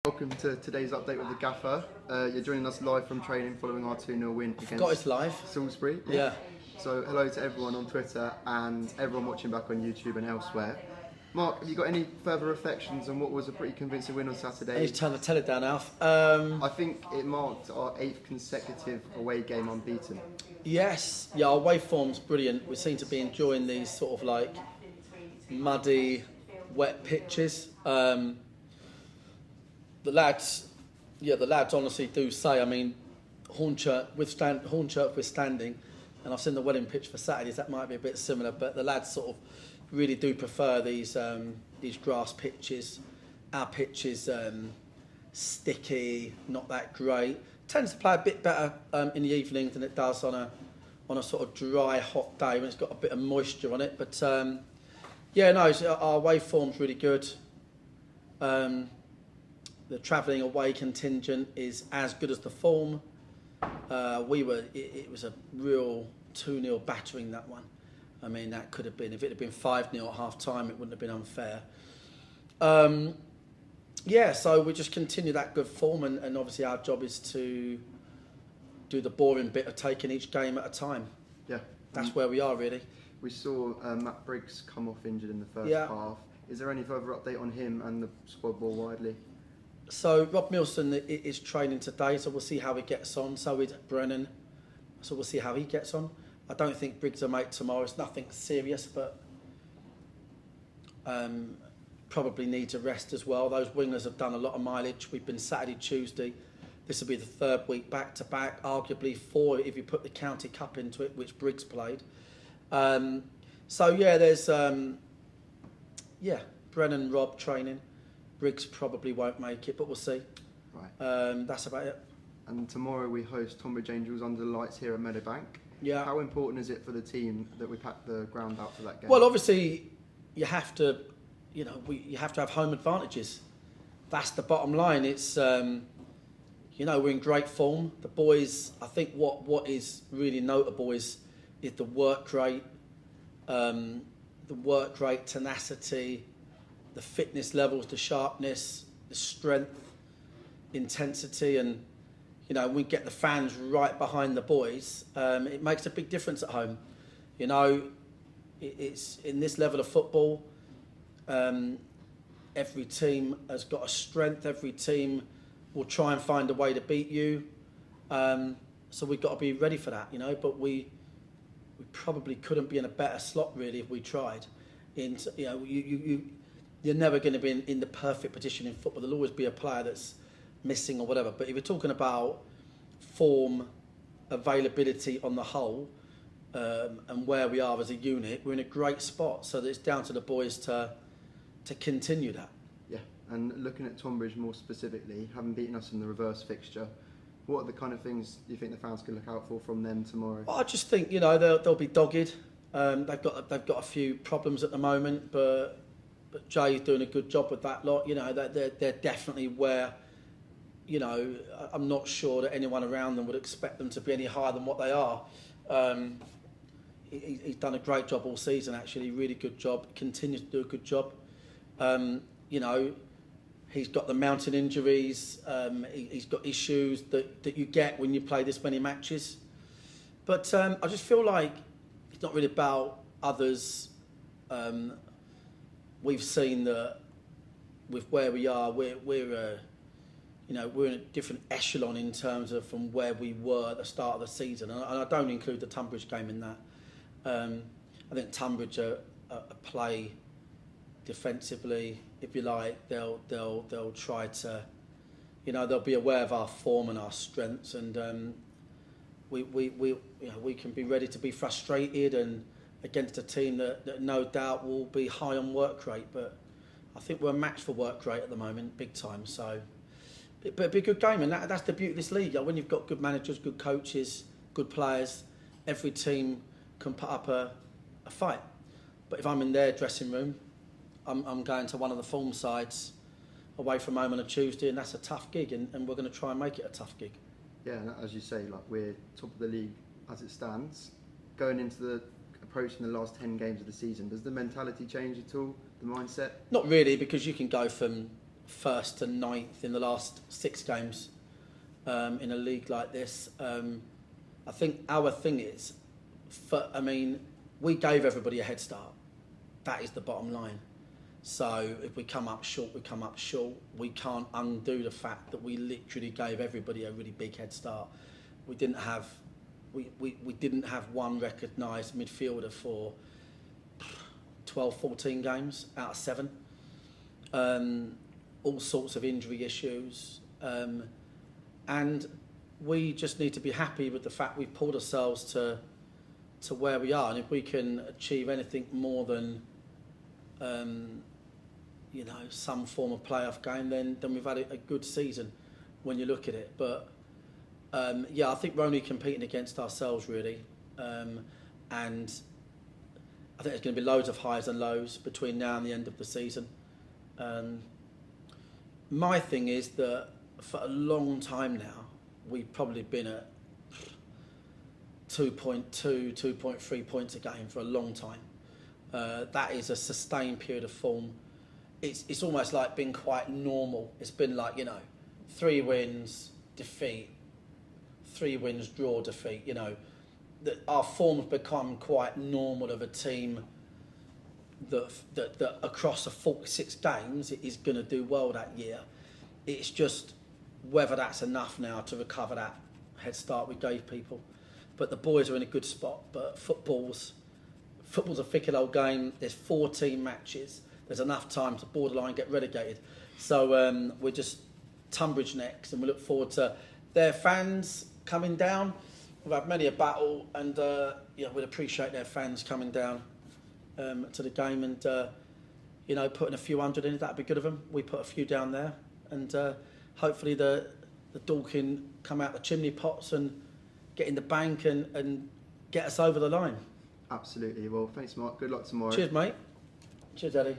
Welcome to today's update with the Gaffer. You're joining us live from training following our 2-0 win against Salisbury. Yeah. So hello to everyone on Twitter and everyone watching back on YouTube and elsewhere. Mark, have you got any further reflections on what was a pretty convincing win on Saturday? I need to turn the telly down, Alf. I think it marked our 8th consecutive away game unbeaten. Yes, yeah, our away form's brilliant. We seem to be enjoying these sort of like muddy, wet pitches. The lads honestly do say, I mean, Hornchurch withstanding, and I've seen the wedding pitch for Saturdays, that might be a bit similar, but the lads sort of really do prefer these grass pitches. Our pitch is sticky, not that great. Tends to play a bit better in the evening than it does on a sort of dry, hot day when it's got a bit of moisture on it. But our away form's really good. The travelling away contingent is as good as the form. It was a real 2-0 battering, that one. I mean, that could have been, if it had been 5-0 at half time, it wouldn't have been unfair. So we just continue that good form, and obviously our job is to do the boring bit of taking each game at a time. Yeah. That's where we are, really. We saw Matt Briggs come off injured in the first half. Is there any further update on him and the squad more widely? So Rob Milson is training today, so we'll see how he gets on. So is Brennan, so we'll see how he gets on. I don't think Briggs will make tomorrow. It's nothing serious, but probably needs a rest as well. Those wingers have done a lot of mileage. We've been Saturday, Tuesday. This will be the third week back to back, arguably four if you put the County Cup into it, which Briggs played. There's Brennan, Rob training. Briggs probably won't make it, but we'll see. Right. That's about it. And tomorrow we host Tunbridge Angels under the lights here at Meadowbank. Yeah. How important is it for the team that we pack the ground out for that game? Well, obviously, you have to have home advantages. That's the bottom line. It's we're in great form. The boys, I think what is really notable is the work rate, tenacity, the fitness levels, the sharpness, the strength, intensity, and we get the fans right behind the boys. It makes a big difference at home. It's in this level of football. Every team has got a strength. Every team will try and find a way to beat you. So we've got to be ready for that, But we probably couldn't be in a better slot really if we tried. You're never going to be in the perfect position in football. There'll always be a player that's missing or whatever. But if you're talking about form, availability on the whole, and where we are as a unit, we're in a great spot. So that it's down to the boys to continue that. Yeah, and looking at Tunbridge more specifically, having beaten us in the reverse fixture, what are the kind of things you think the fans can look out for from them tomorrow? Well, I just think they'll be dogged. They've got a few problems at the moment, but Jay's doing a good job with that lot. They're definitely where. I'm not sure that anyone around them would expect them to be any higher than what they are. He's done a great job all season, actually. Really good job. Continues to do a good job. He's got the mountain injuries. He's got issues that you get when you play this many matches. But I just feel like it's not really about others. We've seen that with where we are, we're in a different echelon in terms of from where we were at the start of the season, and I don't include the Tunbridge game in that. I think Tunbridge play defensively, if you like. They'll try to, they'll be aware of our form and our strengths, and we can be ready to be frustrated and against a team that no doubt will be high on work rate. But I think we're a match for work rate at the moment, big time. So, but it'll be a good game, and that's the beauty of this league. When you've got good managers, good coaches, good players, every team can put up a fight. But if I'm in their dressing room, I'm going to one of the form sides away from home on a Tuesday, and that's a tough gig, and we're going to try and make it a tough gig. Yeah, and as you say, we're top of the league as it stands. Going into approaching the last 10 games of the season, does the mentality change at all, the mindset? Not really, because you can go from 1st to 9th in the last 6 games in a league like this. I think our thing is, we gave everybody a head start. That is the bottom line. So if we come up short, we come up short. We can't undo the fact that we literally gave everybody a really big head start. We didn't have one recognised midfielder for 12, 14 games out of 7. All sorts of injury issues. And we just need to be happy with the fact we've pulled ourselves to where we are. And if we can achieve anything more than some form of playoff game, then we've had a good season when you look at it. But I think we're only competing against ourselves really, and I think there's going to be loads of highs and lows between now and the end of the season. My thing is that for a long time now we've probably been at 2.2, 2.3 points a game for a long time. That is a sustained period of form. It's almost like been quite normal. It's been like 3 wins, defeat, 3 wins, draw, defeat. That our form's become quite normal of a team that across the 46 games is going to do well that year. It's just whether that's enough now to recover that head start we gave people. But the boys are in a good spot. But football's a fickle old game. There's 14 matches. There's enough time to borderline get relegated. So we're just Tunbridge next, and we look forward to their fans coming down. We've had many a battle, and we'd appreciate their fans coming down to the game and putting a few hundred in. That'd be good of them. We put a few down there, and hopefully the Dorking come out the chimney pots and get in the bank and get us over the line. Absolutely. Well, thanks, Mark. Good luck tomorrow. Cheers, mate. Cheers, Eddie.